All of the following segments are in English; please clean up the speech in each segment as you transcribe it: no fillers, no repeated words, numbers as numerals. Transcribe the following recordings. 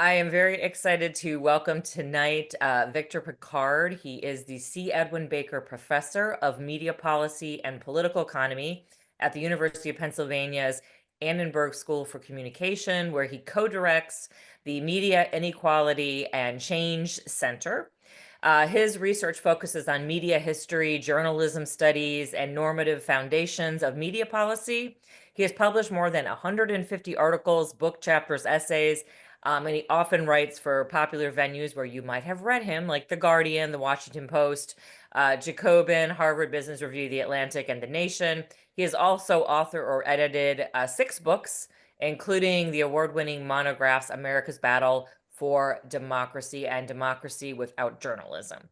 I am very excited to welcome tonight Victor Pickard. He is the C. Edwin Baker Professor of Media Policy and Political Economy at the University of Pennsylvania's Annenberg School for Communication, where he co-directs the Media Inequality and Change Center. His research focuses on media history, journalism studies, and normative foundations of media policy. He has published more than 150 articles, book chapters, essays, and he often writes for popular venues where you might have read him, like The Guardian, The Washington Post, Jacobin, Harvard Business Review, The Atlantic, and The Nation. He has also authored or edited 6 books, including the award-winning monographs America's Battle for Democracy and Democracy Without Journalism.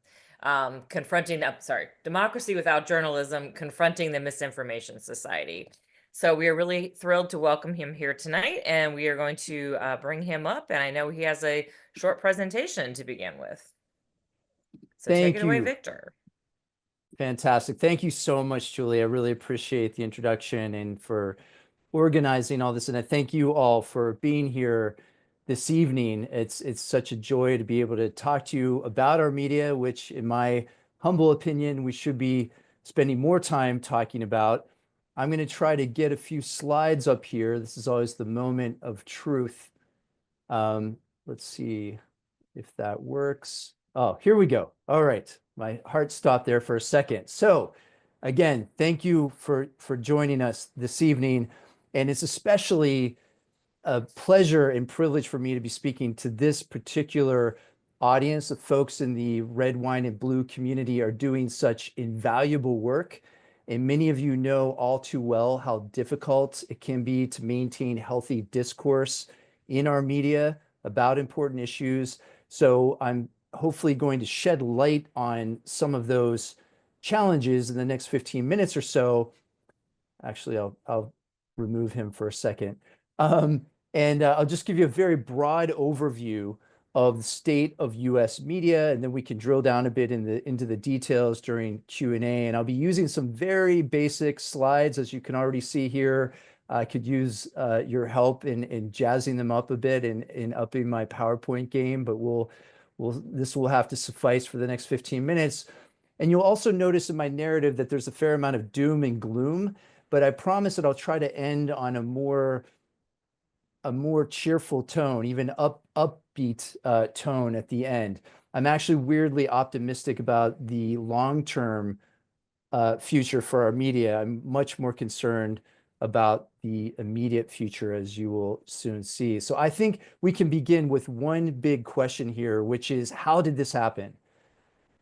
Democracy Without Journalism, Confronting the Misinformation Society. So we are really thrilled to welcome him here tonight, and we are going to bring him up. And I know he has a short presentation to begin with. So take Thank it away, you. Victor. Fantastic. Thank you so much, Julie. I really appreciate the introduction and for organizing all this. And I thank you all for being here this evening. It's such a joy to be able to talk to you about our media, which in my humble opinion, we should be spending more time talking about. I'm going to try to get a few slides up here. This is always the moment of truth. Let's see if that works. Oh, here we go. All right. My heart stopped there for a second. So again, thank you for joining us this evening. And it's especially a pleasure and privilege for me to be speaking to this particular audience. The folks in the red, wine, and blue community are doing such invaluable work. And many of you know all too well how difficult it can be to maintain healthy discourse in our media about important issues. So I'm hopefully going to shed light on some of those challenges in the next 15 minutes or so. Actually, I'll remove him for a second. And I'll just give you a very broad overview of the state of US media, and then we can drill down a bit into the details during Q&A. And I'll be using some very basic slides, as you can already see here. I could use your help in jazzing them up a bit and in upping my PowerPoint game, but this will have to suffice for the next 15 minutes. And you'll also notice in my narrative that there's a fair amount of doom and gloom, but I promise that I'll try to end on a more cheerful tone, even upbeat tone at the end. I'm actually weirdly optimistic about the long-term future for our media. I'm much more concerned about the immediate future, as you will soon see. So I think we can begin with one big question here, which is, how did this happen?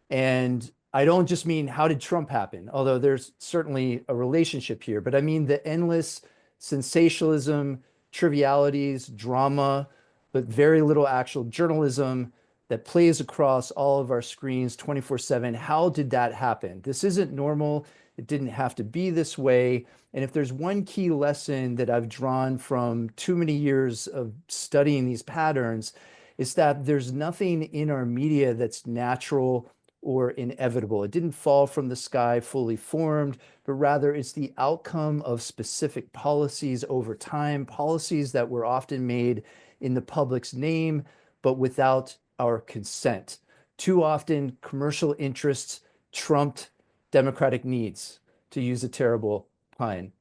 And I don't just mean how did Trump happen, although there's certainly a relationship here, but I mean the endless sensationalism, trivialities, drama, but very little actual journalism that plays across all of our screens 24/7. How did that happen? This isn't normal. It didn't have to be this way. And if there's one key lesson that I've drawn from too many years of studying these patterns, is that there's nothing in our media that's natural or inevitable. It didn't fall from the sky fully formed, but rather it's the outcome of specific policies over time, policies that were often made in the public's name, but without our consent. Too often, commercial interests trumped democratic needs, to use a terrible pun.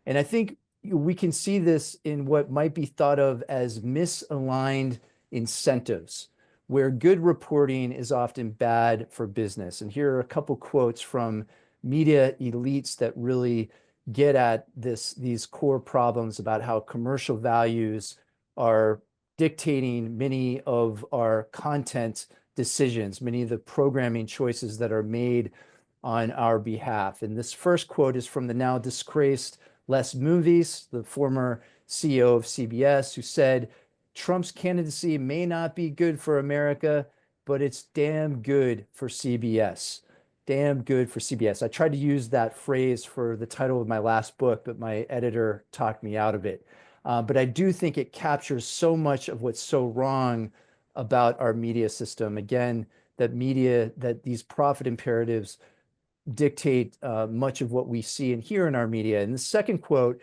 And I think we can see this in what might be thought of as misaligned incentives, where good reporting is often bad for business. And here are a couple quotes from media elites that really get at these core problems about how commercial values are dictating many of our content decisions, many of the programming choices that are made on our behalf. And this first quote is from the now disgraced Les Moonves, the former CEO of CBS, who said, "Trump's candidacy may not be good for America, but it's damn good for CBS." Damn good for CBS. I tried to use that phrase for the title of my last book, but my editor talked me out of it. But I do think it captures so much of what's so wrong about our media system. Again, that these profit imperatives dictate much of what we see and hear in our media. And the second quote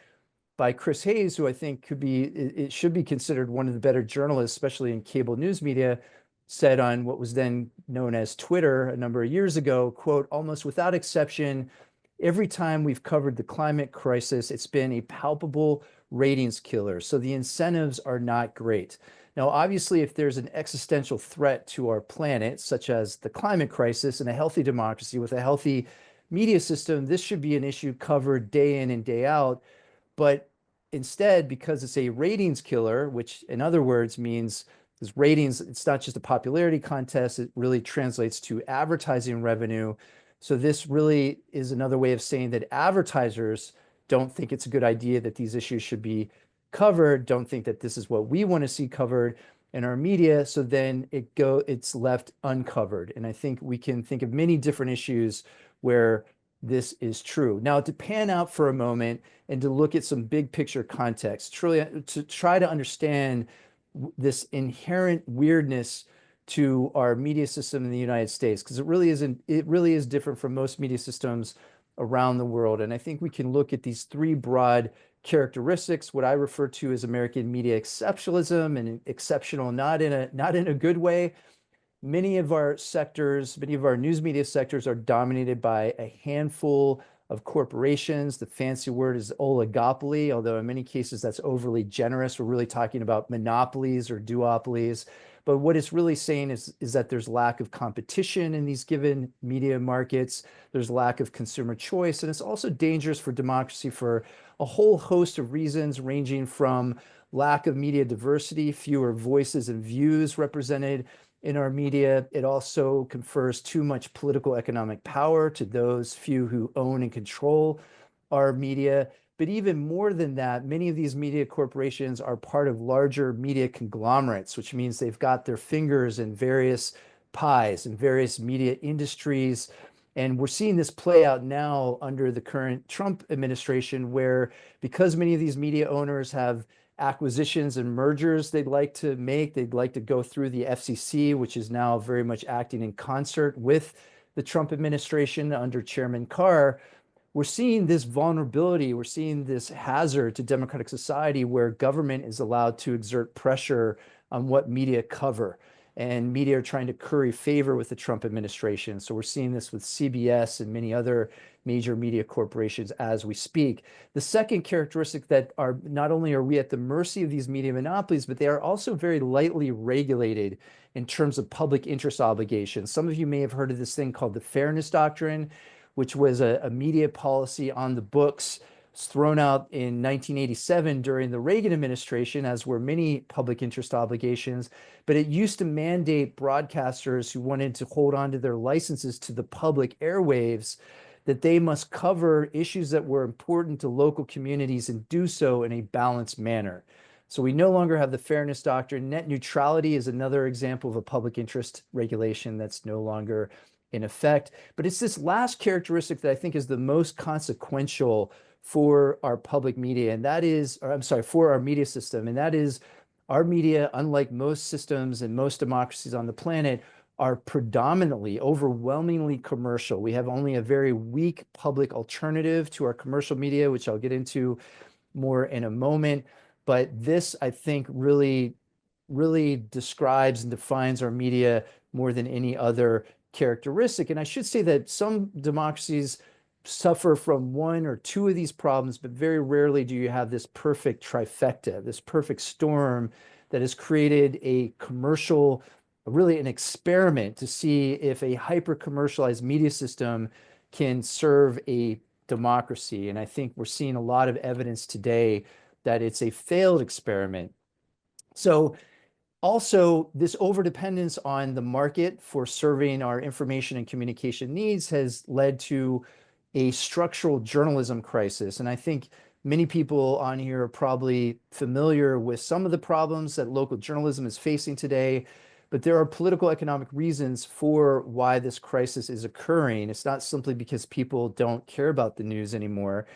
by Chris Hayes, who I think it should be considered one of the better journalists, especially in cable news media, said on what was then known as Twitter a number of years ago, quote, almost without exception, every time we've covered the climate crisis, it's been a palpable ratings killer. So the incentives are not great. Now, obviously, if there's an existential threat to our planet, such as the climate crisis and a healthy democracy with a healthy media system, this should be an issue covered day in and day out. But instead, because it's a ratings killer, which in other words means this ratings, it's not just a popularity contest, it really translates to advertising revenue. So this really is another way of saying that advertisers don't think it's a good idea that these issues should be covered, don't think that this is what we want to see covered in our media. So then it's left uncovered. And I think we can think of many different issues where this is true. Now, to pan out for a moment and to look at some big picture context, truly to try to understand this inherent weirdness to our media system in the United States, because it really is different from most media systems around the world. And I think we can look at these three broad characteristics, what I refer to as American media exceptionalism, and exceptional not in a good way. Many of our sectors, many of our news media sectors are dominated by a handful of corporations. The fancy word is oligopoly, although in many cases that's overly generous. We're really talking about monopolies or duopolies. But what it's really saying is that there's lack of competition in these given media markets. There's lack of consumer choice. And it's also dangerous for democracy for a whole host of reasons, ranging from lack of media diversity, fewer voices and views represented in our media. It also confers too much political economic power to those few who own and control our media. But even more than that, many of these media corporations are part of larger media conglomerates, which means they've got their fingers in various pies and various media industries. And we're seeing this play out now under the current Trump administration, where because many of these media owners have acquisitions and mergers they'd like to make, they'd like to go through the FCC, which is now very much acting in concert with the Trump administration under Chairman Carr. We're seeing this vulnerability, we're seeing this hazard to democratic society where government is allowed to exert pressure on what media cover. And media are trying to curry favor with the Trump administration. So we're seeing this with CBS and many other major media corporations as we speak. The second characteristic that are not only are we at the mercy of these media monopolies, but they are also very lightly regulated in terms of public interest obligations. Some of you may have heard of this thing called the Fairness Doctrine, which was a media policy on the books thrown out in 1987 during the Reagan administration, as were many public interest obligations. But it used to mandate broadcasters who wanted to hold on to their licenses to the public airwaves that they must cover issues that were important to local communities and do so in a balanced manner. So we no longer have the Fairness Doctrine. Net neutrality is another example of a public interest regulation that's no longer in effect. But it's this last characteristic that I think is the most consequential for our public media, and that is, or I'm sorry, for our media system, and that is our media, unlike most systems and most democracies on the planet, are predominantly, overwhelmingly commercial. We have only a very weak public alternative to our commercial media, which I'll get into more in a moment. But this, I think, really describes and defines our media more than any other characteristic. And I should say that some democracies suffer from one or two of these problems, but very rarely do you have this perfect trifecta, this perfect storm that has created a commercial, really an experiment to see if a hyper-commercialized media system can serve a democracy. And I think we're seeing a lot of evidence today that it's a failed experiment. So also, this overdependence on the market for serving our information and communication needs has led to a structural journalism crisis. And I think many people on here are probably familiar with some of the problems that local journalism is facing today, but there are political economic reasons for why this crisis is occurring. It's not simply because people don't care about the news anymore.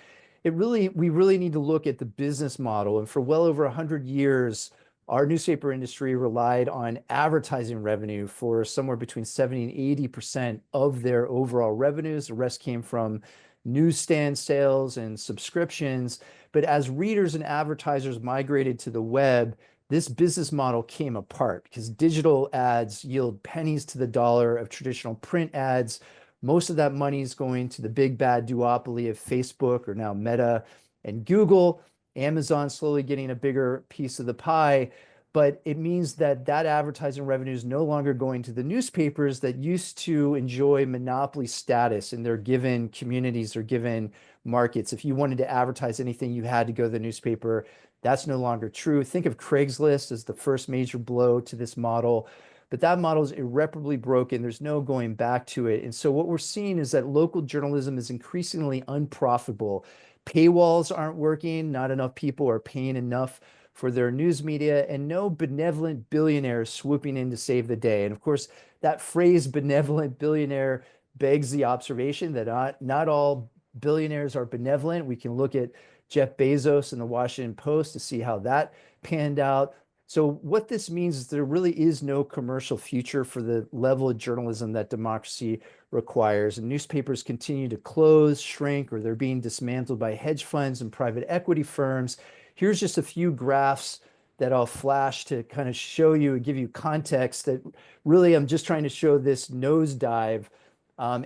We really need to look at the business model. And for well over 100 years, our newspaper industry relied on advertising revenue for somewhere between 70 and 80% of their overall revenues. The rest came from newsstand sales and subscriptions. But as readers and advertisers migrated to the web, this business model came apart because digital ads yield pennies to the dollar of traditional print ads. Most of that money is going to the big bad duopoly of Facebook, or now Meta, and Google. Amazon slowly getting a bigger piece of the pie. But it means that that advertising revenue is no longer going to the newspapers that used to enjoy monopoly status in their given communities or given markets. If you wanted to advertise anything, you had to go to the newspaper. That's no longer true. Think of Craigslist as the first major blow to this model, but that model is irreparably broken. There's no going back to it. And so what we're seeing is that local journalism is increasingly unprofitable. Paywalls aren't working. Not enough people are paying enough for their news media, and no benevolent billionaires swooping in to save the day. And of course, that phrase benevolent billionaire begs the observation that not all billionaires are benevolent. We can look at Jeff Bezos and the Washington Post to see how that panned out. So what this means is there really is no commercial future for the level of journalism that democracy requires. And newspapers continue to close, shrink, or they're being dismantled by hedge funds and private equity firms. Here's just a few graphs that I'll flash to kind of show you and give you context that really I'm just trying to show this nosedive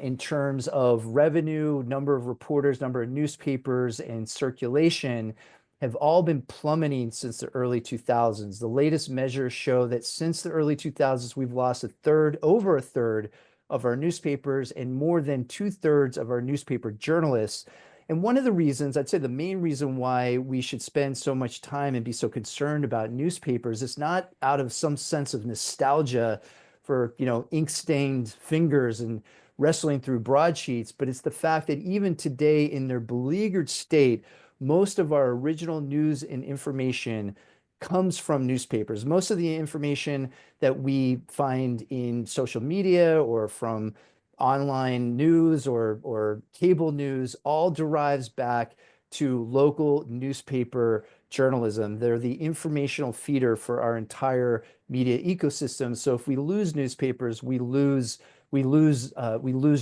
in terms of revenue, number of reporters, number of newspapers, and circulation have all been plummeting since the early 2000s. The latest measures show that since the early 2000s, we've lost over a third of our newspapers and more than 2/3 of our newspaper journalists. And one of the reasons, I'd say the main reason why we should spend so much time and be so concerned about newspapers, is not out of some sense of nostalgia for, ink-stained fingers and wrestling through broadsheets, but it's the fact that even today in their beleaguered state, most of our original news and information comes from newspapers. Most of the information that we find in social media or from online news or cable news all derives back to local newspaper journalism. They're the informational feeder for our entire media ecosystem. So if we lose newspapers, we lose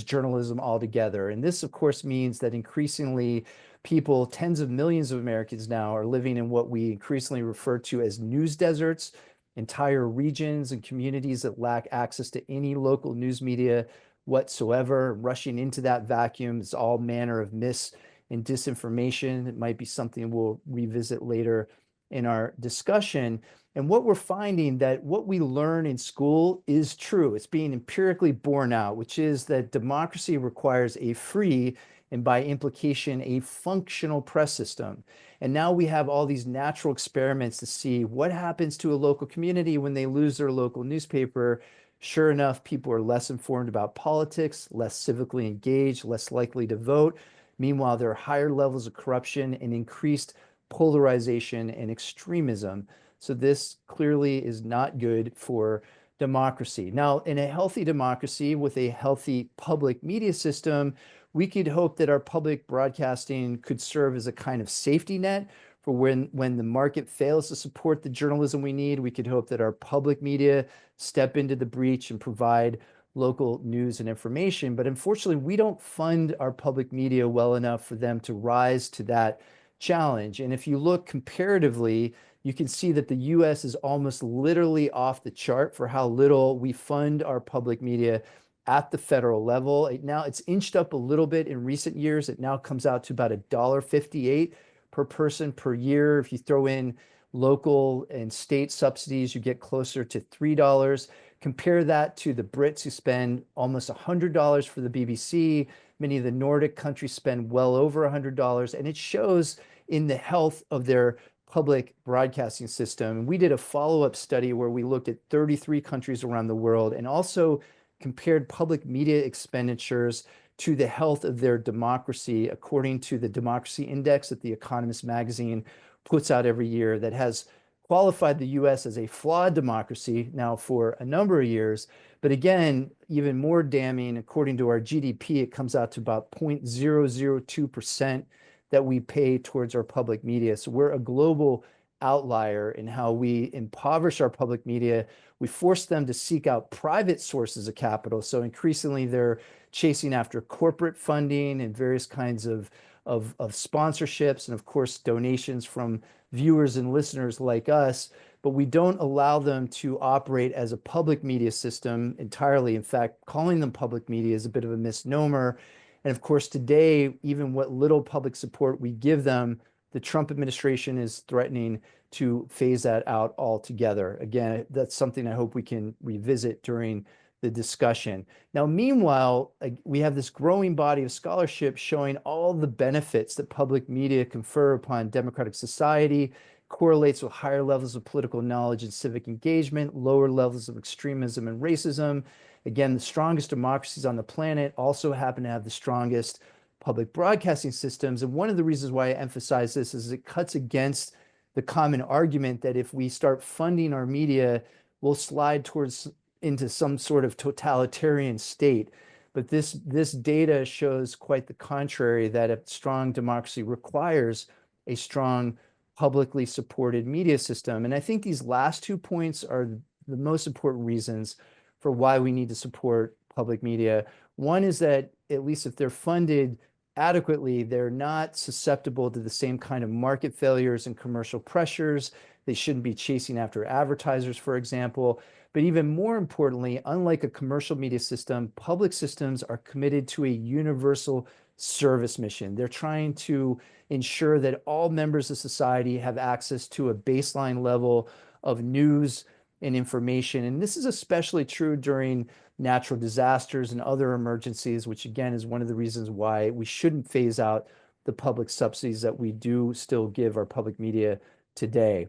journalism altogether. And this, of course, means that increasingly people, tens of millions of Americans now, are living in what we increasingly refer to as news deserts, entire regions and communities that lack access to any local news media whatsoever. Rushing into that vacuum is all manner of mis and disinformation. It might be something we'll revisit later in our discussion. And what we're finding, that what we learn in school is true. It's being empirically borne out, which is that democracy requires a free, and by implication, a functional press system. And now we have all these natural experiments to see what happens to a local community when they lose their local newspaper. Sure enough, people are less informed about politics, less civically engaged, less likely to vote. Meanwhile, there are higher levels of corruption and increased polarization and extremism. So this clearly is not good for democracy. Now, in a healthy democracy with a healthy public media system, we could hope that our public broadcasting could serve as a kind of safety net for when the market fails to support the journalism we need. We could hope that our public media step into the breach and provide local news and information. But unfortunately, we don't fund our public media well enough for them to rise to that challenge. And if you look comparatively, you can see that the US is almost literally off the chart for how little we fund our public media at the federal level. It's inched up a little bit in recent years. It now comes out to about $1.58 per person per year. If you throw in local and state subsidies, you get closer to $3. Compare that to the Brits, who spend almost $100 for the BBC. Many of the Nordic countries spend well over $100, and it shows in the health of their public broadcasting system. We did a follow-up study where we looked at 33 countries around the world and also compared public media expenditures to the health of their democracy, according to the Democracy Index that The Economist magazine puts out every year, that has qualified the US as a flawed democracy now for a number of years. But again, even more damning, according to our GDP, it comes out to about 0.002% that we pay towards our public media. So we're a global outlier in how we impoverish our public media. We force them to seek out private sources of capital. So increasingly, they're chasing after corporate funding and various kinds of sponsorships, and of course, donations from viewers and listeners like us. But we don't allow them to operate as a public media system entirely. In fact, calling them public media is a bit of a misnomer. And of course, today, even what little public support we give them, the Trump administration is threatening to phase that out altogether. Again, that's something I hope we can revisit during the discussion. Now, meanwhile, we have this growing body of scholarship showing all the benefits that public media confer upon democratic society, correlates with higher levels of political knowledge and civic engagement, lower levels of extremism and racism. Again, the strongest democracies on the planet also happen to have the strongest public broadcasting systems. And one of the reasons why I emphasize this is it cuts against the common argument that if we start funding our media, we'll slide towards into some sort of totalitarian state. But this data shows quite the contrary, that a strong democracy requires a strong publicly supported media system. And I think these last 2 points are the most important reasons for why we need to support public media. One is that, at least if they're funded adequately, they're not susceptible to the same kind of market failures and commercial pressures. They shouldn't be chasing after advertisers, for example. But even more importantly, unlike a commercial media system, public systems are committed to a universal service mission. They're trying to ensure that all members of society have access to a baseline level of news and information. And this is especially true during natural disasters and other emergencies, which again is one of the reasons why we shouldn't phase out the public subsidies that we do still give our public media today.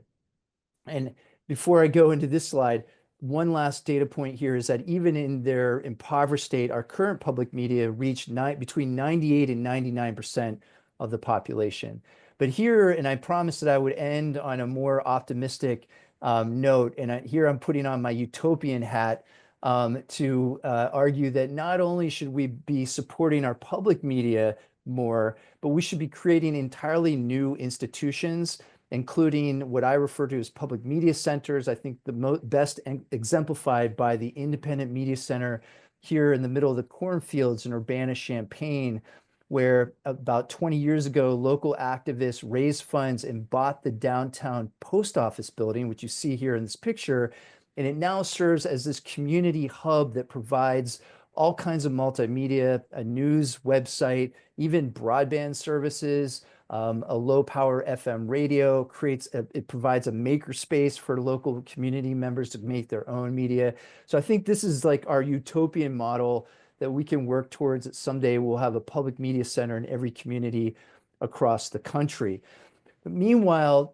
And before I go into this slide, one last data point here is that even in their impoverished state, our current public media reach between 98 and 99% of the population. But here, and I promised that I would end on a more optimistic note, and here I'm putting on my utopian hat to argue that not only should we be supporting our public media more, but we should be creating entirely new institutions, including what I refer to as public media centers. I think the best exemplified by the Independent Media Center here in the middle of the cornfields in Urbana-Champaign, where about 20 years ago, local activists raised funds and bought the downtown post office building, which you see here in this picture. And it now serves as this community hub that provides all kinds of multimedia, a news website, even broadband services, a low power FM radio, it provides a maker space for local community members to make their own media. So I think this is like our utopian model that we can work towards, that someday we'll have a public media center in every community across the country. But meanwhile,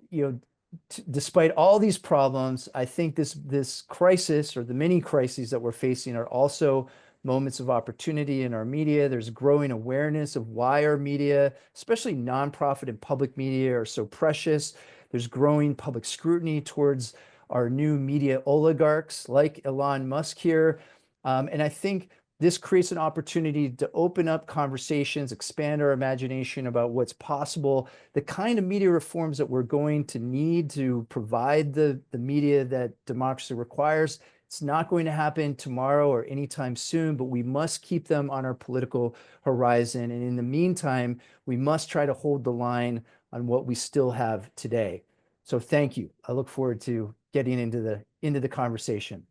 despite all these problems, I think this crisis, or the many crises that we're facing, are also moments of opportunity in our media. There's growing awareness of why our media, especially nonprofit and public media, are so precious. There's growing public scrutiny towards our new media oligarchs like Elon Musk here. And I think this creates an opportunity to open up conversations, expand our imagination about what's possible, the kind of media reforms that we're going to need to provide the media that democracy requires. It's not going to happen tomorrow or anytime soon, but we must keep them on our political horizon. And in the meantime, we must try to hold the line on what we still have today. So thank you. I look forward to getting into the conversation.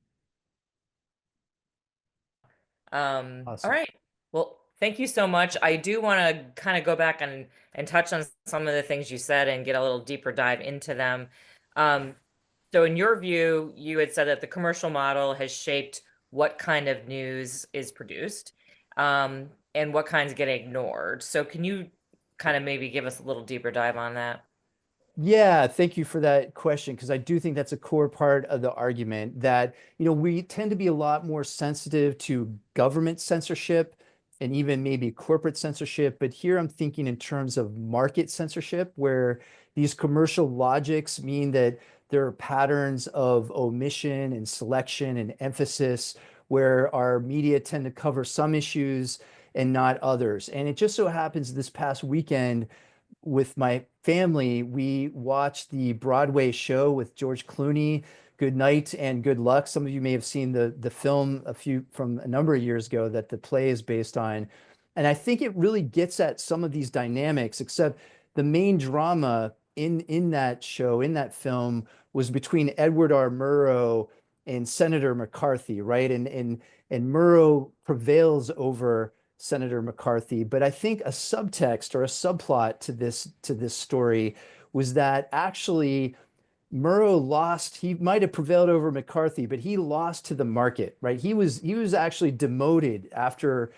All Awesome. right. Well, thank you so much. I do want to kind of go back and touch on some of the things you said and get a little deeper dive into them. Um, so in your view, you had said that the commercial model has shaped what kind of news is produced, and what kinds get ignored. So can you kind of maybe give us a little deeper dive on that? Yeah, thank you for that question, because I do think that's a core part of the argument that, we tend to be a lot more sensitive to government censorship and even maybe corporate censorship. But here I'm thinking in terms of market censorship, where these commercial logics mean that there are patterns of omission and selection and emphasis where our media tend to cover some issues and not others. And it just so happens this past weekend, with my family, we watched the Broadway show with George Clooney, Good Night and Good Luck. Some of you may have seen the film from a number of years ago that the play is based on. And I think it really gets at some of these dynamics, except the main drama in that show, in that film, was between Edward R. Murrow and Senator McCarthy, right? And Murrow prevails over Senator McCarthy. But I think a subtext or a subplot to this story was that actually Murrow lost. He might have prevailed over McCarthy, but he lost to the market, right? He was actually demoted after,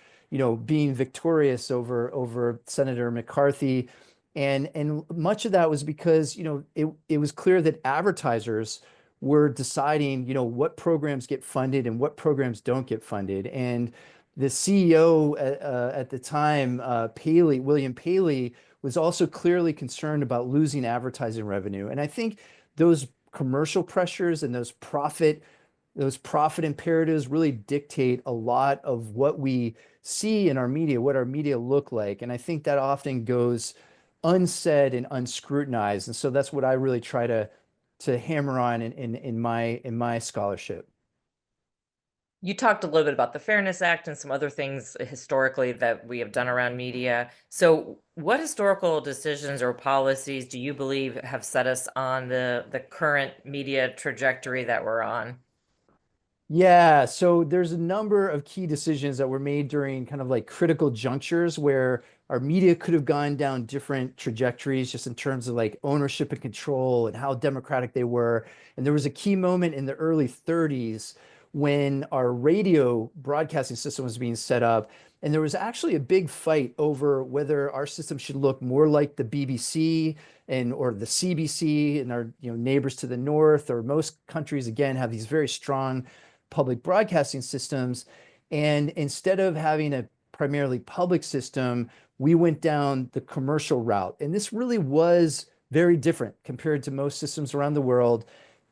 being victorious over Senator McCarthy. And much of that was because, it was clear that advertisers were deciding, what programs get funded and what programs don't get funded. And the CEO at the time, William Paley, was also clearly concerned about losing advertising revenue. And I think those commercial pressures and those profit imperatives really dictate a lot of what we see in our media, what our media look like. And I think that often goes unsaid and unscrutinized. And so that's what I really try to hammer on in my scholarship. You talked a little bit about the Fairness Act and some other things historically that we have done around media. So, what historical decisions or policies do you believe have set us on the current media trajectory that we're on? Yeah, so there's a number of key decisions that were made during kind of like critical junctures where our media could have gone down different trajectories just in terms of like ownership and control and how democratic they were. And there was a key moment in the early 30s when our radio broadcasting system was being set up. And there was actually a big fight over whether our system should look more like the BBC and or the CBC and our neighbors to the north, or most countries again have these very strong public broadcasting systems. And instead of having a primarily public system, we went down the commercial route. And this really was very different compared to most systems around the world.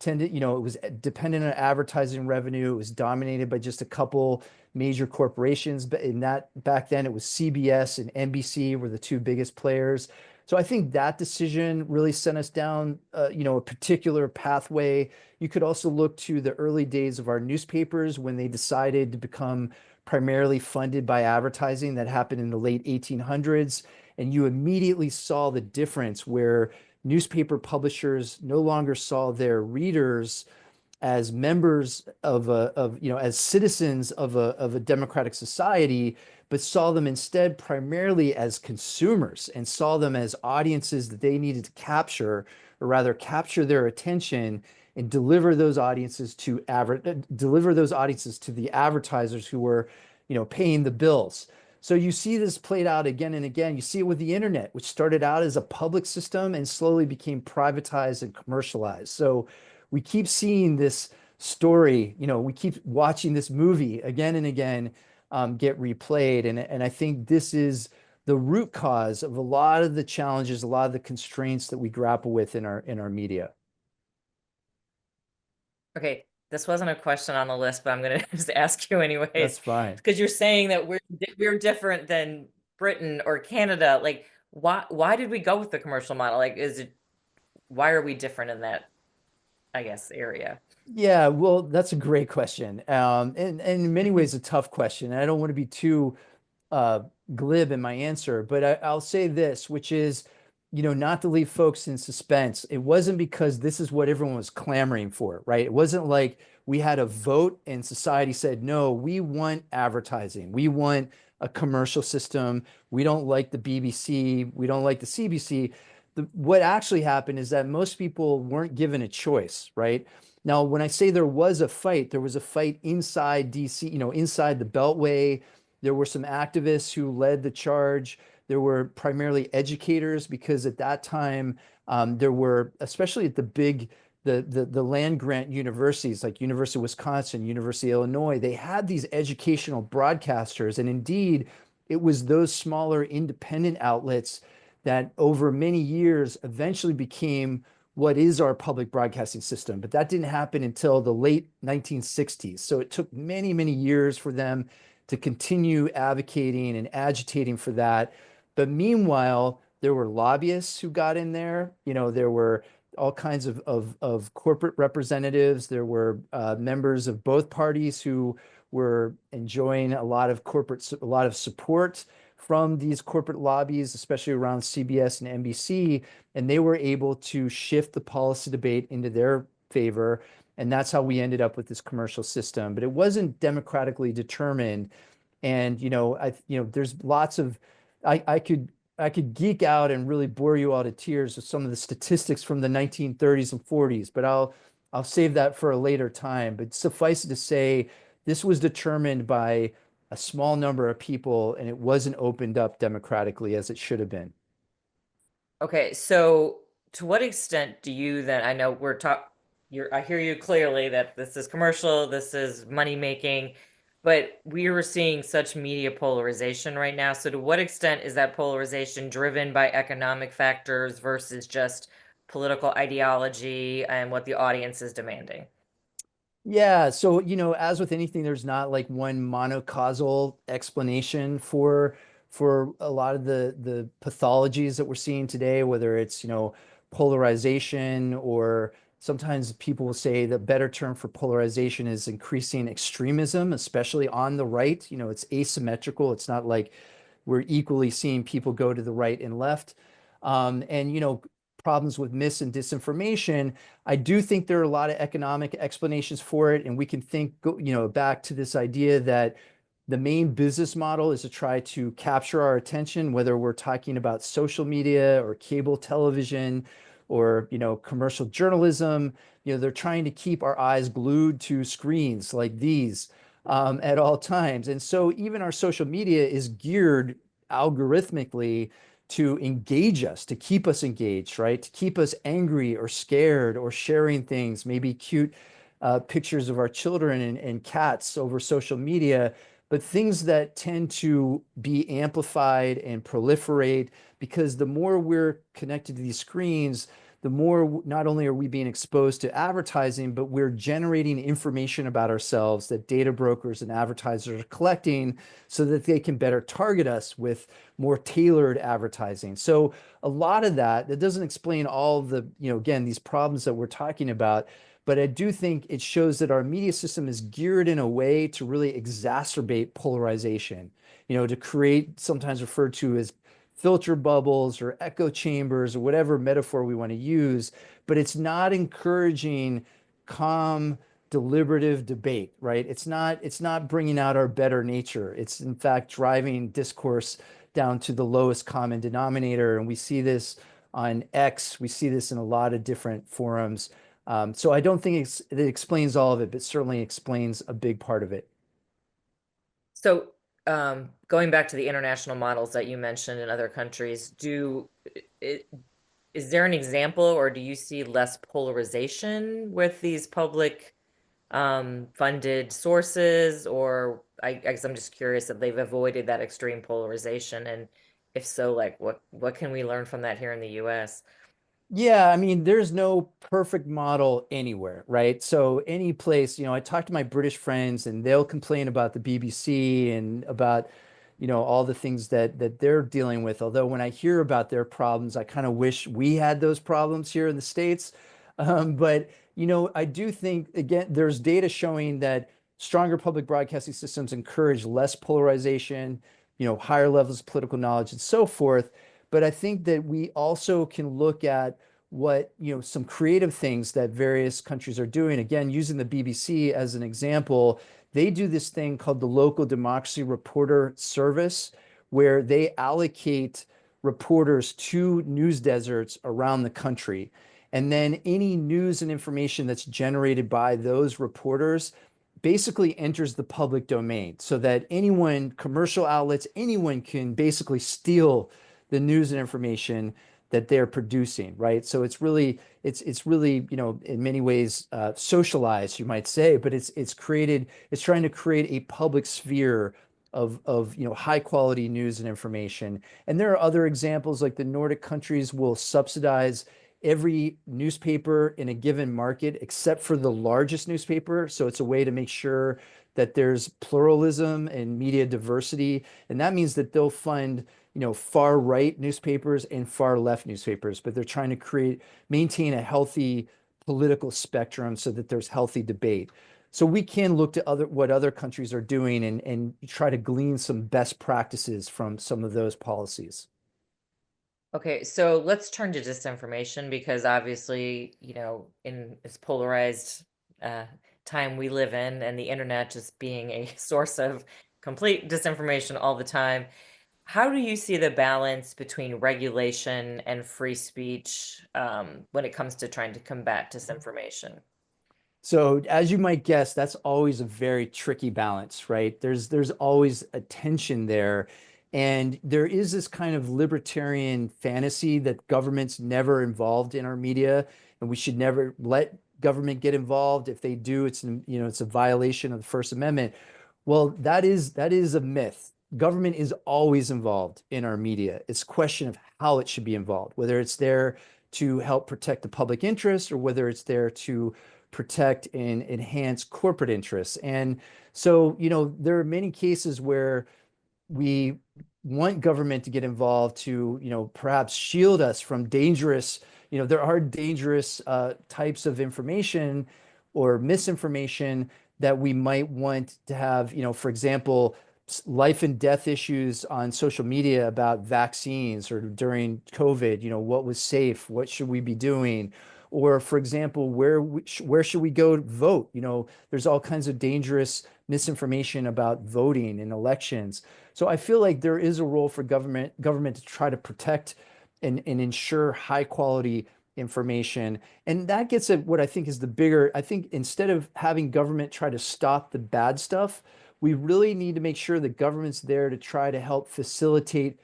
It was dependent on advertising revenue. It was dominated by just a couple major corporations. But back then, it was CBS and NBC were the two biggest players. So I think that decision really sent us down, a particular pathway. You could also look to the early days of our newspapers when they decided to become primarily funded by advertising. That happened in the late 1800s. And you immediately saw the difference where newspaper publishers no longer saw their readers as members as citizens of a democratic society, but saw them instead primarily as consumers and saw them as audiences that they needed to capture, or rather capture their attention and deliver those audiences to the advertisers who were, paying the bills. So you see this played out again and again. You see it with the internet, which started out as a public system and slowly became privatized and commercialized. So we keep seeing this story, we keep watching this movie again and again get replayed. And I think this is the root cause of a lot of the challenges, a lot of the constraints that we grapple with in our media. Okay, this wasn't a question on the list, but I'm going to just ask you That's anyways, fine. because you're saying that we're different than Britain or Canada. Like, why did we go with the commercial model? Like, why are we different in that, I guess, area? Yeah, well, that's a great question. And in many ways, a tough question. And I don't want to be too uh, glib in my answer, but I'll say this, which is, not to leave folks in suspense. It wasn't because this is what everyone was clamoring for, right? It wasn't like we had a vote and society said, no, we want advertising. We want a commercial system. We don't like the BBC. We don't like the CBC. What actually happened is that most people weren't given a choice, right? Now, when I say there was a fight inside DC, inside the Beltway. There were some activists who led the charge. There were primarily educators because at that time, there were, especially at the land grant universities like University of Wisconsin, University of Illinois, they had these educational broadcasters. And indeed, it was those smaller independent outlets that over many years eventually became what is our public broadcasting system. But that didn't happen until the late 1960s. So it took many, many years for them to continue advocating and agitating for that. But meanwhile, There were lobbyists who got in there. There were all kinds of corporate representatives. There were members of both parties who were enjoying a lot of support from these corporate lobbies, especially around CBS and NBC, and they were able to shift the policy debate into their favor. And that's how we ended up with this commercial system. But it wasn't democratically determined. And there's lots of I, I could I could geek out and really bore you all to tears with some of the statistics from the 1930s and 40s, but I'll save that for a later time. But suffice it to say, this was determined by a small number of people, and it wasn't opened up democratically as it should have been. Okay, so to what extent do you then, I know I hear you clearly that this is commercial, this is money making, but we are seeing such media polarization right now. So to what extent is that polarization driven by economic factors versus just political ideology and what the audience is demanding? Yeah, so as with anything, there's not like one monocausal explanation for a lot of the pathologies that we're seeing today, whether it's, polarization, or sometimes people will say the better term for polarization is increasing extremism, especially on the right. It's asymmetrical. It's not like we're equally seeing people go to the right and left. And problems with mis and disinformation. I do think there are a lot of economic explanations for it, and we can think, back to this idea that the main business model is to try to capture our attention, whether we're talking about social media or cable television or, commercial journalism. They're trying to keep our eyes glued to screens like these at all times. And so even our social media is geared algorithmically to engage us, to keep us engaged, right? To keep us angry or scared or sharing things, maybe cute pictures of our children and cats over social media, but things that tend to be amplified and proliferate, because the more we're connected to these screens, the more not only are we being exposed to advertising, but we're generating information about ourselves that data brokers and advertisers are collecting so that they can better target us with more tailored advertising. So a lot of that doesn't explain all the, again, these problems that we're talking about, but I do think it shows that our media system is geared in a way to really exacerbate polarization, to create sometimes referred to as filter bubbles or echo chambers or whatever metaphor we want to use, but it's not encouraging calm, deliberative debate, right? It's not bringing out our better nature. It's in fact driving discourse down to the lowest common denominator. And we see this on X, we see this in a lot of different forums. So I don't think it explains all of it, but certainly explains a big part of it. So, going back to the international models that you mentioned in other countries, it, is there an example, or do you see less polarization with these public funded sources? Or I guess I'm just curious if they've avoided that extreme polarization, and if so, like what can we learn from that here in the US? Yeah, I mean, there's no perfect model anywhere, right? So any place, I talk to my British friends and they'll complain about the BBC and about, all the things that they're dealing with. Although when I hear about their problems, I kind of wish we had those problems here in the States. But, I do think, again, there's data showing that stronger public broadcasting systems encourage less polarization, higher levels of political knowledge and so forth. But I think that we also can look at what, some creative things that various countries are doing. Again, using the BBC as an example, they do this thing called the Local Democracy Reporter Service, where they allocate reporters to news deserts around the country. And then any news and information that's generated by those reporters basically enters the public domain so that anyone, commercial outlets, anyone can basically steal the news and information that they're producing, right? So it's really, in many ways socialized, you might say, but it's trying to create a public sphere of high quality news and information. And there are other examples, like the Nordic countries will subsidize every newspaper in a given market except for the largest newspaper. So it's a way to make sure that there's pluralism and media diversity. And that means that they'll fund far right newspapers and far left newspapers, but they're trying to maintain a healthy political spectrum so that there's healthy debate. So we can look to what other countries are doing and try to glean some best practices from some of those policies. Okay, so let's turn to disinformation because obviously, in this polarized uh, time we live in, and the internet just being a source of complete disinformation all the time, how do you see the balance between regulation and free speech when it comes to trying to combat disinformation? So as you might guess, that's always a very tricky balance, right? There's always a tension there. And there is this kind of libertarian fantasy that government's never involved in our media, and we should never let government get involved. If they do, it's a violation of the First Amendment. Well, that is a myth. Government is always involved in our media. It's a question of how it should be involved, whether it's there to help protect the public interest or whether it's there to protect and enhance corporate interests. And so, there are many cases where we want government to get involved to, perhaps shield us from there are dangerous types of information or misinformation that we might want to have, for example, life and death issues on social media about vaccines or during COVID, what was safe, what should we be doing? Or, for example, where should we go to vote? There's all kinds of dangerous misinformation about voting in elections. So I feel like there is a role for government to try to protect and ensure high quality information. And that gets at what I think is I think instead of having government try to stop the bad stuff, we really need to make sure that government's there to try to help facilitate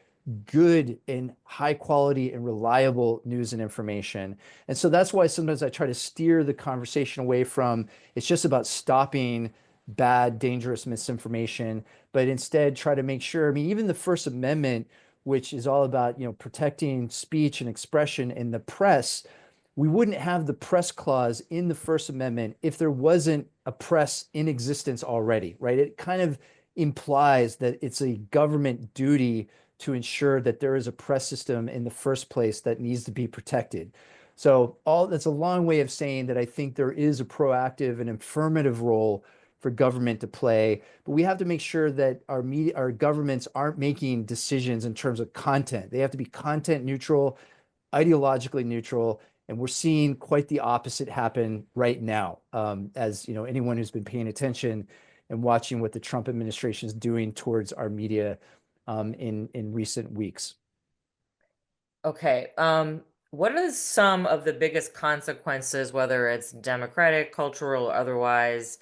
good and high quality and reliable news and information. And so that's why sometimes I try to steer the conversation away from it's just about stopping bad, dangerous misinformation, but instead try to make sure, I mean, even the First Amendment, which is all about, protecting speech and expression in the press, we wouldn't have the press clause in the First Amendment if there wasn't a press in existence already, right? It kind of implies that it's a government duty to ensure that there is a press system in the first place that needs to be protected. So all that's a long way of saying that I think there is a proactive and affirmative role for government to play, but we have to make sure that our governments aren't making decisions in terms of content. They have to be content neutral, ideologically neutral, and we're seeing quite the opposite happen right now. As anyone who's been paying attention and watching what the Trump administration is doing towards our media in recent weeks. Okay. What are some of the biggest consequences, whether it's democratic, cultural, or otherwise,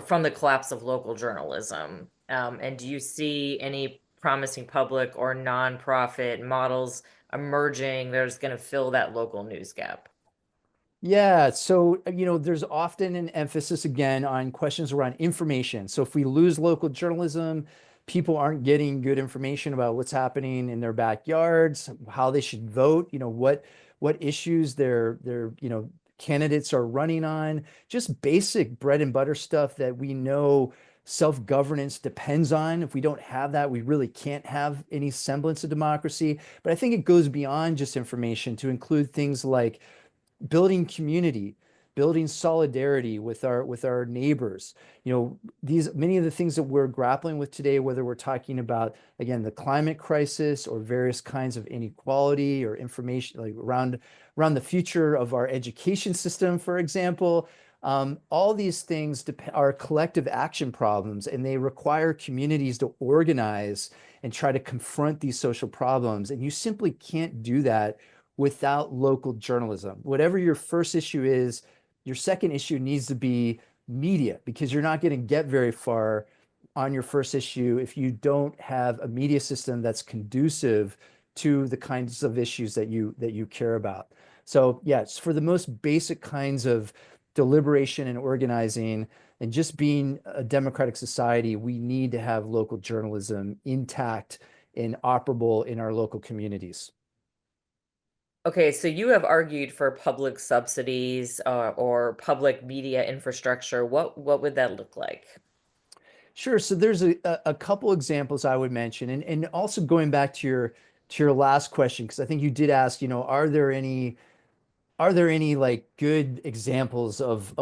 from the collapse of local journalism? And do you see any promising public or nonprofit models emerging that is going to fill that local news gap? Yeah, so there's often an emphasis again on questions around information. So if we lose local journalism, people aren't getting good information about what's happening in their backyards, how they should vote, what issues their candidates are running on, just basic bread and butter stuff that we know self-governance depends on. If we don't have that, we really can't have any semblance of democracy. But I think it goes beyond just information to include things like building community, building solidarity with our neighbors. These many of the things that we're grappling with today, whether we're talking about again the climate crisis or various kinds of inequality or information like around the future of our education system, for example. All these things are collective action problems, and they require communities to organize and try to confront these social problems. And you simply can't do that without local journalism. Whatever your first issue is, your second issue needs to be media because you're not going to get very far on your first issue if you don't have a media system that's conducive to the kinds of issues that you care about. So yes, for the most basic kinds of deliberation and organizing and just being a democratic society, we need to have local journalism intact and operable in our local communities. Okay, so you have argued for public subsidies or public media infrastructure. What would that look like? Sure. So there's a couple examples I would mention, and also going back to your last question, because I think you did ask, are there any like good examples of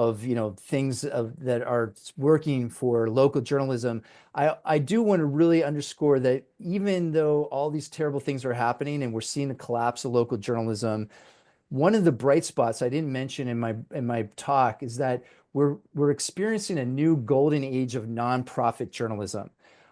things that are working for local journalism? I do want to really underscore that even though all these terrible things are happening and we're seeing the collapse of local journalism, one of the bright spots I didn't mention in my talk is that we're experiencing a new golden age of nonprofit journalism.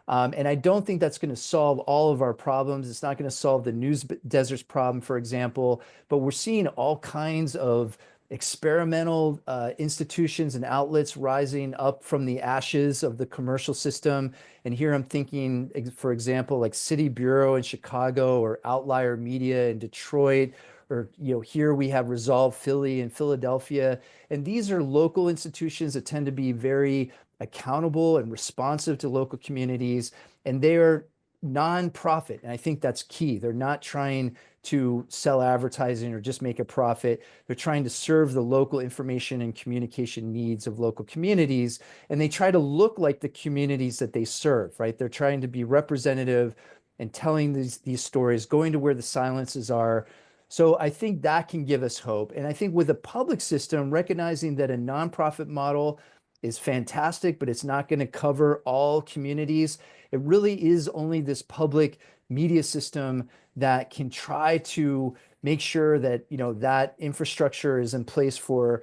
And I don't think that's going to solve all of our problems. It's not going to solve the news deserts problem, for example, but we're seeing all kinds of experimental institutions and outlets rising up from the ashes of the commercial system. And here I'm thinking, for example, like City Bureau in Chicago or Outlier Media in Detroit, or here we have Resolve Philly in Philadelphia. And these are local institutions that tend to be very accountable and responsive to local communities, and they are nonprofit. And I think that's key. They're not trying to sell advertising or just make a profit. They're trying to serve the local information and communication needs of local communities. And they try to look like the communities that they serve, right? They're trying to be representative and telling these stories, going to where the silences are. So I think that can give us hope. And I think with a public system, recognizing that a nonprofit model is fantastic, but it's not going to cover all communities. It really is only this public media system that can try to make sure that that infrastructure is in place for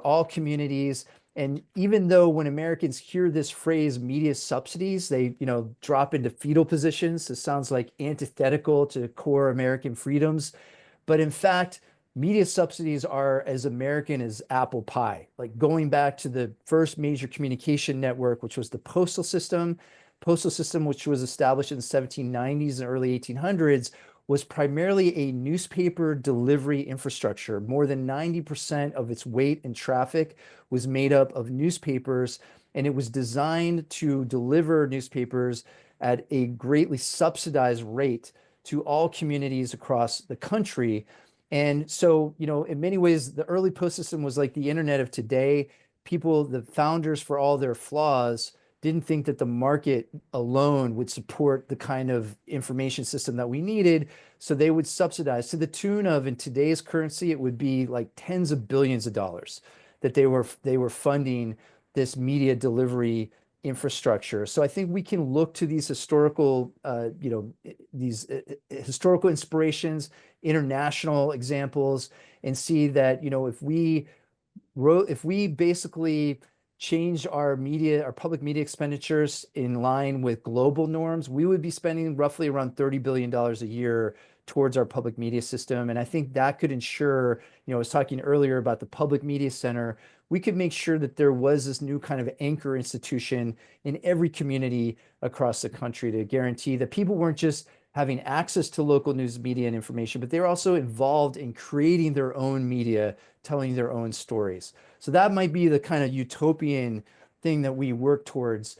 all communities. And even though when Americans hear this phrase media subsidies, they drop into fetal positions. It sounds like antithetical to core American freedoms. But in fact, media subsidies are as American as apple pie. Like going back to the first major communication network, which was the postal system, which was established in the 1790s and early 1800s, was primarily a newspaper delivery infrastructure. More than 90% of its weight and traffic was made up of newspapers, and it was designed to deliver newspapers at a greatly subsidized rate to all communities across the country. And so, in many ways, the early post system was like the internet of today. People, the founders, for all their flaws, didn't think that the market alone would support the kind of information system that we needed. So they would subsidize to the tune of, in today's currency, it would be like tens of billions of dollars that they were funding this media delivery infrastructure. So I think we can look to these historical inspirations, international examples, and see that if we basically change our public media expenditures in line with global norms, we would be spending roughly around $30 billion a year towards our public media system. And I think that could ensure, I was talking earlier about the Public Media Center, we could make sure that there was this new kind of anchor institution in every community across the country to guarantee that people weren't just having access to local news media and information, but they were also involved in creating their own media, telling their own stories. So that might be the kind of utopian thing that we work towards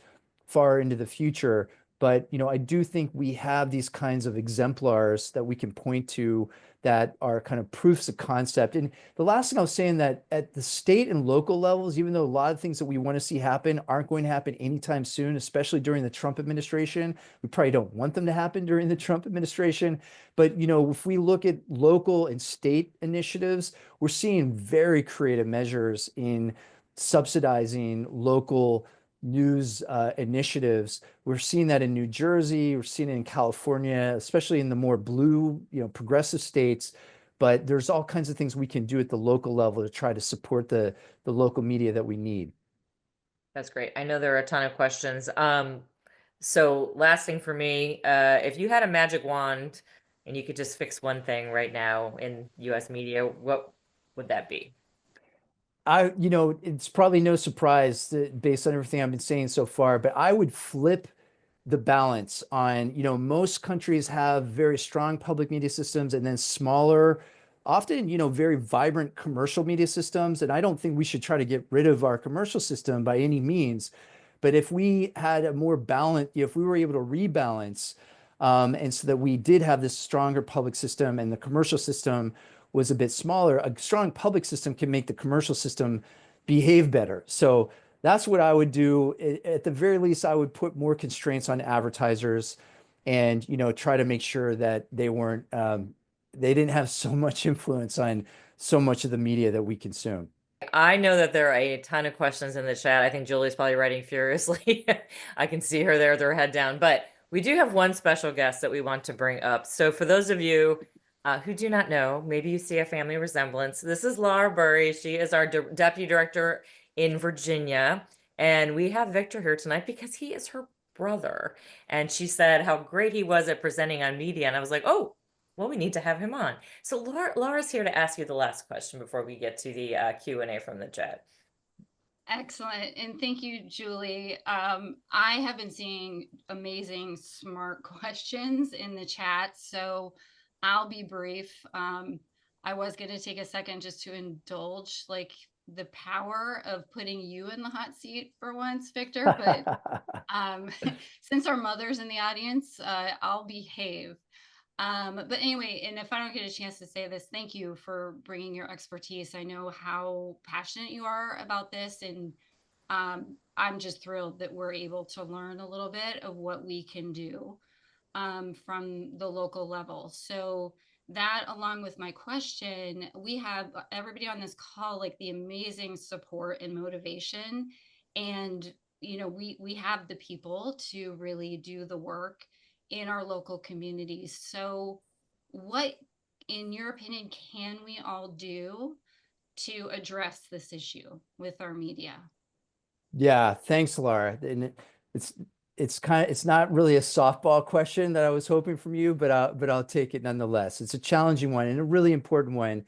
far into the future. But I do think we have these kinds of exemplars that we can point to that are kind of proofs of concept. And the last thing I was saying, that at the state and local levels, even though a lot of things that we want to see happen aren't going to happen anytime soon, especially during the Trump administration, we probably don't want them to happen during the Trump administration. But if we look at local and state initiatives, we're seeing very creative measures in subsidizing local news initiatives. We're seeing that in New Jersey, we're seeing it in California, especially in the more blue, progressive states. But there's all kinds of things we can do at the local level to try to support the local media that we need. That's great. I know there are a ton of questions. So last thing for me, if you had a magic wand and you could just fix one thing right now in US media, what would that be? It's probably no surprise that based on everything I've been saying so far, but I would flip the balance on, most countries have very strong public media systems and then smaller, often, very vibrant commercial media systems. And I don't think we should try to get rid of our commercial system by any means. But if we had a more balance, if we were able to rebalance, and so that we did have this stronger public system and the commercial system was a bit smaller, a strong public system can make the commercial system behave better. So That's what I would do. At the very least, I would put more constraints on advertisers and, try to make sure that they didn't have so much influence on so much of the media that we consume. I know that there are a ton of questions in the chat. I think Julie's probably writing furiously. I can see her there with her head down. But we do have one special guest that we want to bring up. So for those of you who do not know, maybe you see a family resemblance. This is Lara Bur. She is our deputy director in Virginia. And we have Victor here tonight because he is her brother. And she said how great he was at presenting on media. And I was like, oh, well, we need to have him on. So Laura's here to ask you the last question before we get to the Q&A from the chat. Excellent. And thank you, Julie. I have been seeing amazing, smart questions in the chat, so I'll be brief. I was going to take a second just to indulge like the power of putting you in the hot seat for once, Victor, but since our mother's in the audience, I'll behave. But anyway, and if I don't get a chance to say this, thank you for bringing your expertise. I know how passionate you are about this, and I'm just thrilled that we're able to learn a little bit of what we can do from the local level. So that, along with my question, we have everybody on this call, like the amazing support and motivation, and we have the people to really do the work in our local communities. So what, in your opinion, can we all do to address this issue with our media? Yeah, thanks, Laura. And it's it's not really a softball question that I was hoping from you, but I'll take it nonetheless. It's a challenging one and a really important one.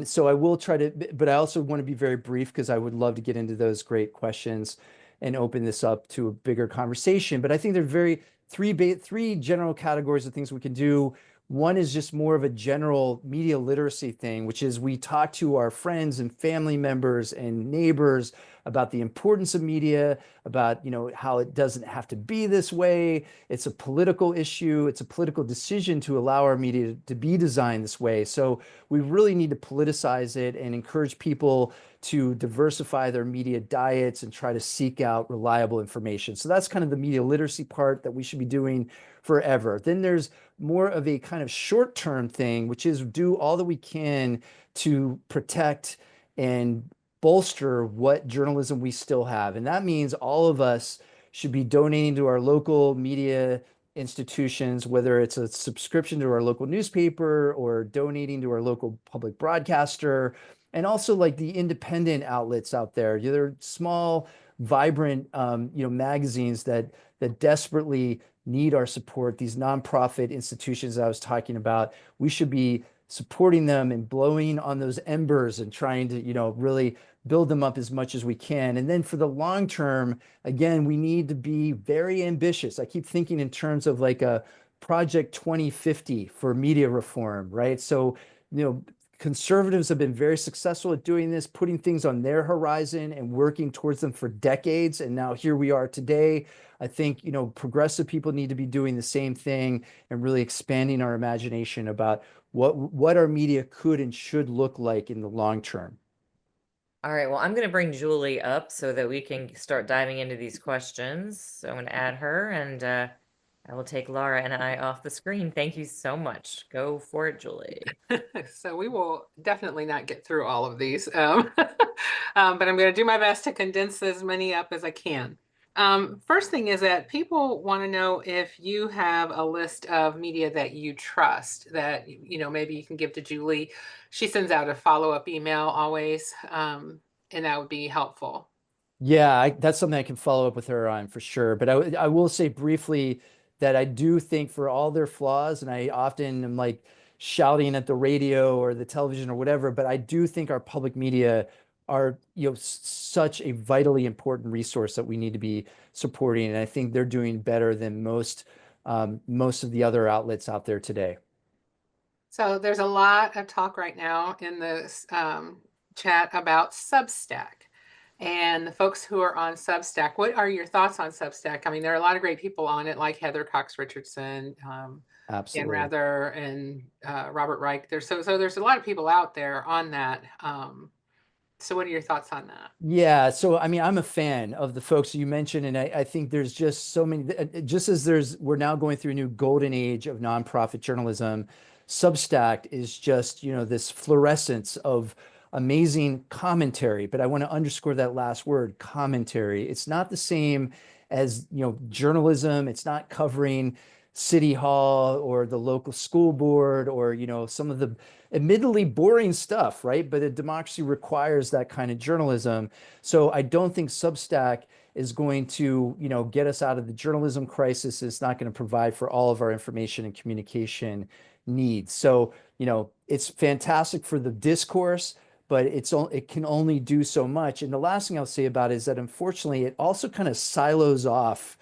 So I will try to, but I also want to be very brief because I would love to get into those great questions and open this up to a bigger conversation. But I think there are three general categories of things we can do. One is just more of a general media literacy thing, which is we talk to our friends and family members and neighbors about the importance of media, about how it doesn't have to be this way. It's a political issue. It's a political decision to allow our media to be designed this way. So we really need to politicize it and encourage people to diversify their media diets and try to seek out reliable information. So that's kind of the media literacy part that we should be doing forever. Then there's more of a kind of short-term thing, which is do all that we can to protect and bolster what journalism we still have. And that means all of us should be donating to our local media institutions, whether it's a subscription to our local newspaper or donating to our local public broadcaster, and also like the independent outlets out there. There are small, vibrant, magazines that desperately need our support. These nonprofit institutions I was talking about, we should be supporting them and blowing on those embers and trying to, really build them up as much as we can. And then for the long term, again, we need to be very ambitious. I keep thinking in terms of like a Project 2050 for media reform, right? So, conservatives have been very successful at doing this, putting things on their horizon and working towards them for decades. And now here we are today. I think, progressive people need to be doing the same thing and really expanding our imagination about what our media could and should look like in the long term. All right, well, I'm going to bring Julie up so that we can start diving into these questions. So I'm going to add her, and I will take Lara and I off the screen. Thank you so much. Go for it, Julie. So we will definitely not get through all of these, but I'm going to do my best to condense as many up as I can. First thing is that people want to know if you have a list of media that you trust that, maybe you can give to Julie. She sends out a follow-up email always, and that would be helpful. Yeah, that's something I can follow up with her on for sure. But I will say briefly that I do think for all their flaws, and I often am like shouting at the radio or the television or whatever, but I do think our public media are, such a vitally important resource that we need to be supporting. And I think they're doing better than most of the other outlets out there today. So there's a lot of talk right now in this chat about Substack. And the folks who are on Substack, what are your thoughts on Substack? I mean, there are a lot of great people on it, like Heather Cox Richardson, Dan Absolutely. Rather, and Robert Reich. There's a lot of people out there on that. So what are your thoughts on that? Yeah, so I mean, I'm a fan of the folks you mentioned, and I think there's just so many. Just as we're now going through a new golden age of nonprofit journalism. Substack is just, this fluorescence of amazing commentary. But I want to underscore that last word, commentary. It's not the same as, journalism. It's not covering City Hall or the local school board or, some of the admittedly boring stuff, right? But a democracy requires that kind of journalism. So I don't think Substack is going to, get us out of the journalism crisis. It's not going to provide for all of our information and communication needs. So, it's fantastic for the discourse, but it can only do so much. And the last thing I'll say about it is that unfortunately, it also kind of silos off.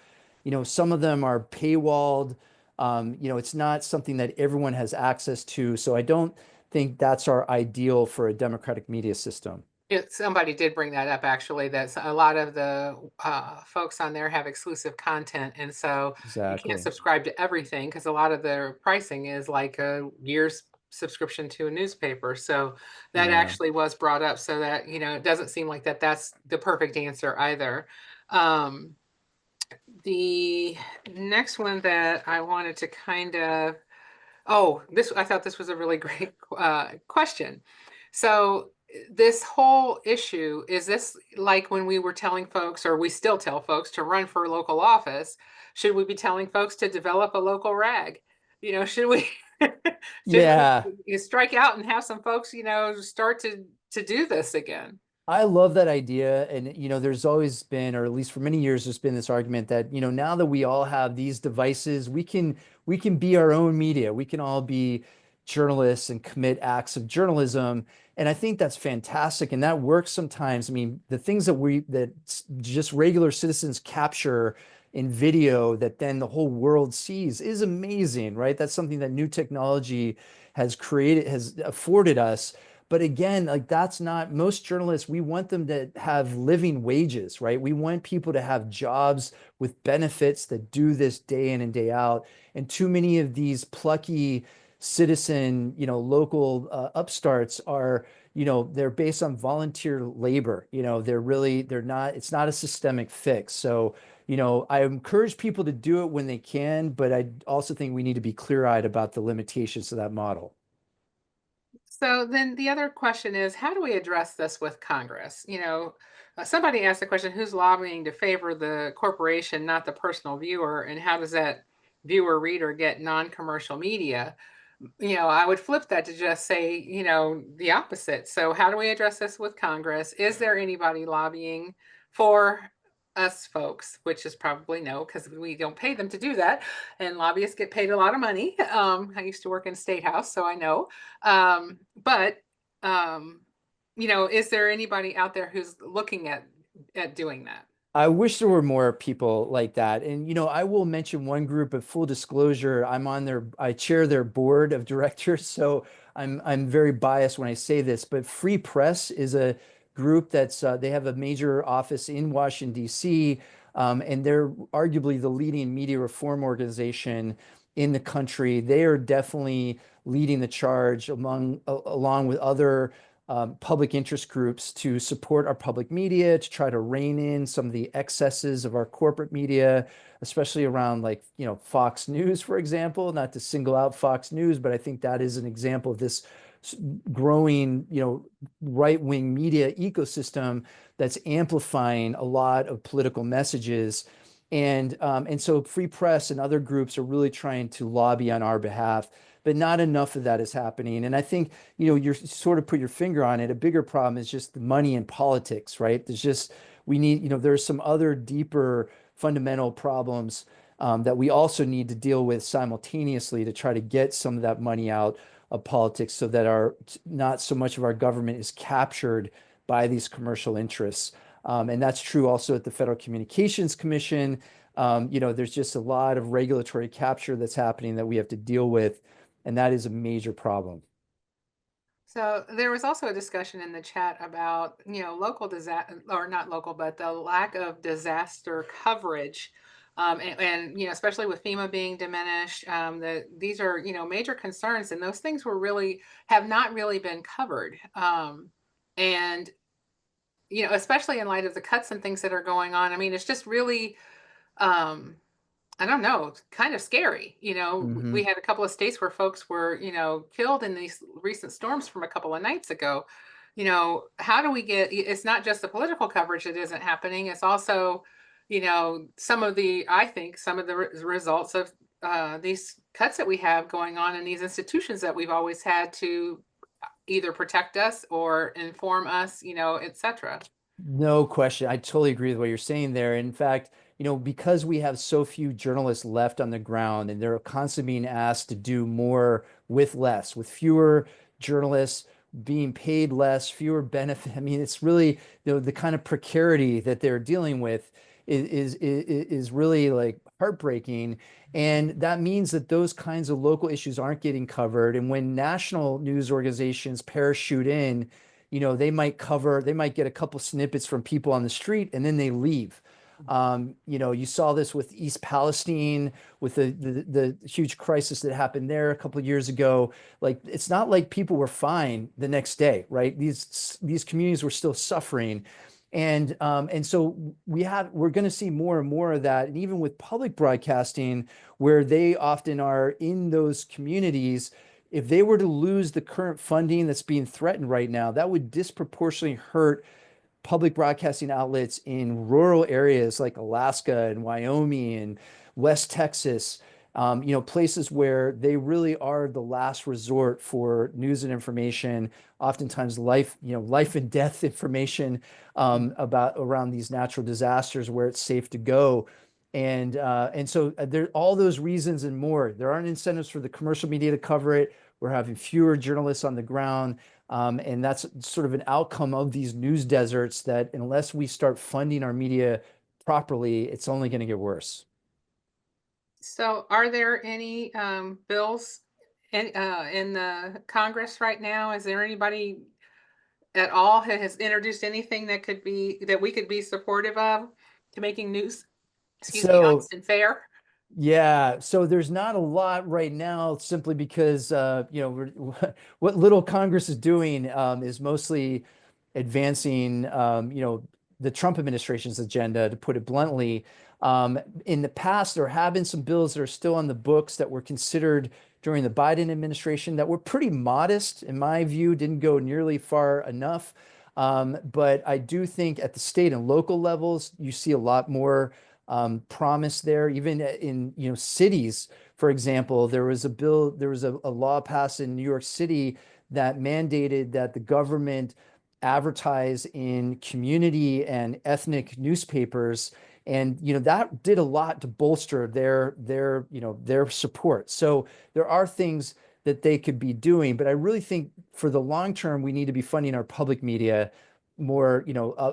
Some of them are paywalled. It's not something that everyone has access to. So I don't think that's our ideal for a democratic media system. Somebody did bring that up actually, that a lot of the folks on there have exclusive content. And so you can't Exactly. subscribe to everything because a lot of their pricing is like a year's subscription to a newspaper. So that Yeah. actually was brought up so that, it doesn't seem like that's the perfect answer either. Um, the next one that I wanted to kind of, oh, I thought this was a really great question. So this whole issue, is this like when we were telling folks, or we still tell folks to run for local office? Should we be telling folks to develop a local rag? Should we should Yeah. we strike out and have some folks, start to do this again? I love that idea. And, there's always been, or at least for many years, there's been this argument that, now that we all have these devices, we can be our own media. We can all be journalists and commit acts of journalism. And I think that's fantastic. And that works sometimes. I mean, the things that just regular citizens capture in video that then the whole world sees is amazing, right? That's something that new technology has afforded us. But again, like that's not most journalists, we want them to have living wages, right? We want people to have jobs with benefits that do this day in and day out. And too many of these plucky citizen, local upstarts are, they're based on volunteer labor. They're not, it's not a systemic fix. So, I encourage people to do it when they can, but I also think we need to be clear-eyed about the limitations of that model. So then the other question is, how do we address this with Congress? Somebody asked the question, who's lobbying to favor the corporation, not the personal viewer? And how does that viewer reader get non-commercial media? I would flip that to just say, the opposite. So how do we address this with Congress? Is there anybody lobbying for us folks, which is probably no, because we don't pay them to do that. And lobbyists get paid a lot of money. I used to work in State House, so I know. But is there anybody out there who's looking at doing that? I wish there were more people like that. And, I will mention one group of full disclosure. I chair their board of directors. So I'm very biased when I say this, but Free Press is a group they have a major office in Washington, D.C. And they're arguably the leading media reform organization in the country. They are definitely leading the charge along with other public interest groups to support our public media, to try to rein in some of the excesses of our corporate media, especially around like, Fox News, for example, not to single out Fox News, but I think that is an example of this growing, right-wing media ecosystem that's amplifying a lot of political messages. And so Free Press and other groups are really trying to lobby on our behalf, but not enough of that is happening. And I think, you're sort of put your finger on it. A bigger problem is just the money in politics, right? We need, there's some other deeper fundamental problems that we also need to deal with simultaneously to try to get some of that money out of politics so that not so much of our government is captured by these commercial interests. And that's true also at the Federal Communications Commission. There's just a lot of regulatory capture that's happening that we have to deal with, and that is a major problem. So there was also a discussion in the chat about, local disaster, or not local, but the lack of disaster coverage. And especially with FEMA being diminished, these are, major concerns, and those things have not really been covered. And especially in light of the cuts and things that are going on. I mean, it's just really, um, I don't know, kind of scary. We Hmm. had a couple of states where folks were, killed in these recent storms from a couple of nights ago. How do we it's not just the political coverage that isn't happening. It's also, I think some of the results of these cuts that we have going on in these institutions that we've always had to either protect us or inform us, et cetera. No question. I totally agree with what you're saying there. In fact, because we have so few journalists left on the ground and they're constantly being asked to do more with less, with fewer journalists being paid less, fewer benefit. I mean, it's really, the kind of precarity that they're dealing with is really like heartbreaking. And that means that those kinds of local issues aren't getting covered. And when national news organizations parachute in, they might get a couple snippets from people on the street and then they leave. You saw this with East Palestine, with the huge crisis that happened there a couple of years ago. Like, it's not like people were fine the next day, right? These communities were still suffering. And so we're going to see more and more of that. And even with public broadcasting, where they often are in those communities, if they were to lose the current funding that's being threatened right now, that would disproportionately hurt public broadcasting outlets in rural areas like Alaska and Wyoming and West Texas, places where they really are the last resort for news and information, oftentimes life and death information about around these natural disasters where it's safe to go. And so there all those reasons and more. There aren't incentives for the commercial media to cover it. We're having fewer journalists on the ground. And that's sort of an outcome of these news deserts that unless we start funding our media properly, it's only going to get worse. So, are there any bills in the Congress right now? Is there anybody at all that has introduced anything that we could be supportive of to making news, excuse me, So honest and fair? yeah, so there's not a lot right now simply because what little Congress is doing is mostly advancing the Trump administration's agenda, to put it bluntly. In the past, there have been some bills that are still on the books that were considered during the Biden administration that were pretty modest, in my view, didn't go nearly far enough. But I do think at the state and local levels, you see a lot more promise there. Even in cities, for example, there was a law passed in New York City that mandated that the government advertise in community and ethnic newspapers, and that did a lot to bolster their support. So there are things that they could be doing, but I really think for the long term we need to be funding our public media more,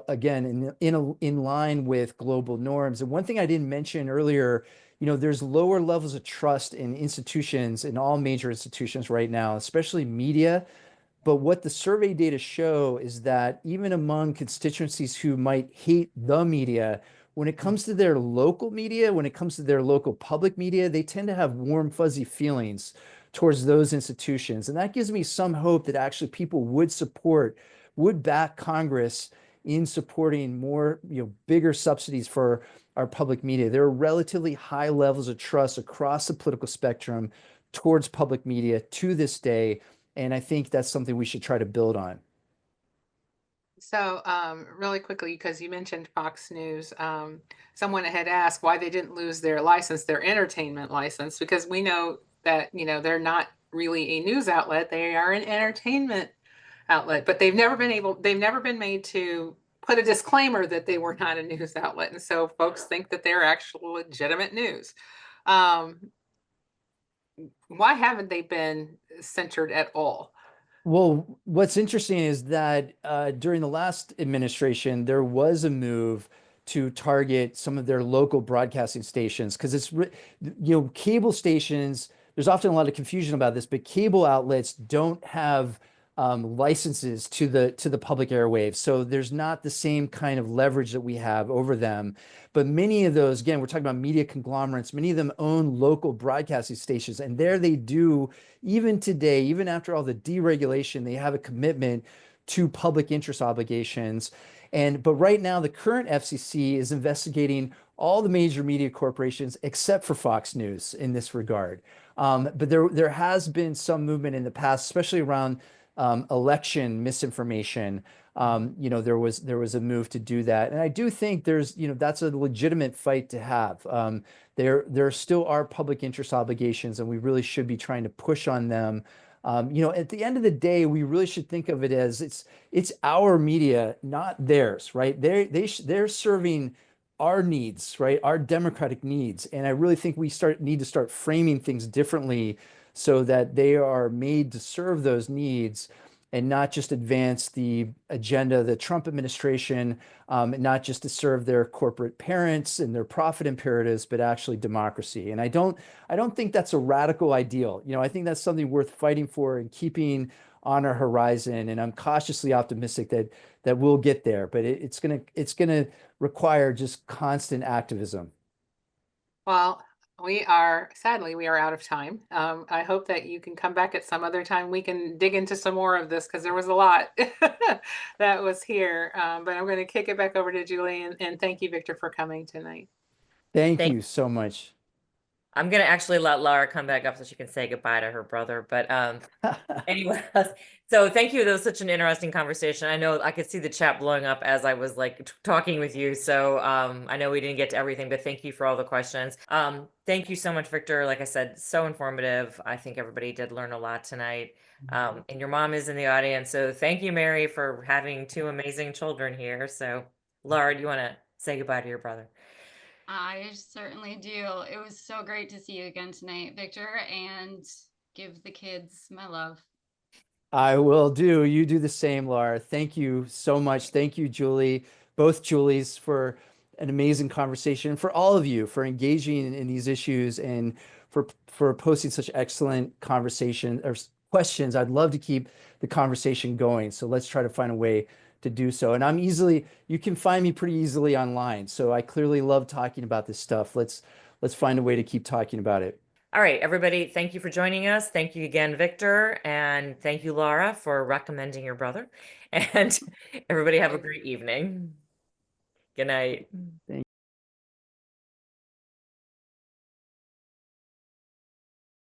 again, in line with global norms. And one thing I didn't mention earlier, there's lower levels of trust in institutions, in all major institutions right now, especially media. But what the survey data show is that even among constituencies who might hate the media, when it comes to their local media, when it comes to their local public media, they tend to have warm, fuzzy feelings towards those institutions. And that gives me some hope that actually people would back Congress in supporting more, bigger subsidies for our public media. There are relatively high levels of trust across the political spectrum towards public media to this day. And I think that's something we should try to build on. So, really quickly, because you mentioned Fox News, someone had asked why they didn't lose their license, their entertainment license, because we know that, they're not really a news outlet. They are an entertainment outlet, but they've never been made to put a disclaimer that they were not a news outlet. And so folks think that they're actual legitimate news. Um, why haven't they been censored at all? Well, what's interesting is that during the last administration, there was a move to target some of their local broadcasting stations because cable stations. There's often a lot of confusion about this, but cable outlets don't have licenses to the public airwaves, so there's not the same kind of leverage that we have over them. But many of those, again, we're talking about media conglomerates. Many of them own local broadcasting stations, and there they do, even today, even after all the deregulation, they have a commitment to public interest obligations. But right now, the current FCC is investigating all the major media corporations except for Fox News in this regard. But there has been some movement in the past, especially around election misinformation. There was a move to do that, and I do think that's a legitimate fight to have. There still are public interest obligations, and we really should be trying to push on them. At the end of the day, we really should think of it as it's our media, not theirs, right? They're serving our needs, right? Our democratic needs. And I really think we need to start framing things differently so that they are made to serve those needs and not just advance the agenda of the Trump administration, not just to serve their corporate parents and their profit imperatives, but actually democracy. And I don't think that's a radical ideal. I think that's something worth fighting for and keeping on our horizon. And I'm cautiously optimistic that we'll get there, but it's gonna require just constant activism. Well, sadly, we are out of time. I hope that you can come back at some other time. We can dig into some more of this because there was a lot that was here. But I'm going to kick it back over to Julie, and thank you, Victor, for coming tonight. Thank Thank you so much. I'm gonna actually let Lara come back up so she can say goodbye to her brother. But anyway, so thank you. That was such an interesting conversation. I know I could see the chat blowing up as I was like talking with you. So I know we didn't get to everything, but thank you for all the questions. Thank you so much, Victor. Like I said, so informative. I think everybody did learn a lot tonight. And your mom is in the audience. So thank you, Mary, for having two amazing children here. So Lara, do you want to say goodbye to your brother? I certainly do. It was so great to see you again tonight, Victor, and give the kids my love. I will do. You do the same, Laura. Thank you so much. Thank you, Julie, both Julies, for an amazing conversation, for all of you for engaging in these issues and for posting such excellent conversation or questions. I'd love to keep the conversation going. So let's try to find a way to do so. And you can find me pretty easily online. So I clearly love talking about this stuff. Let's find a way to keep talking about it. All right, everybody, thank you for joining us. Thank you again, Victor. And thank you, Lara, for recommending your brother. And everybody have a great evening. Good night. Thank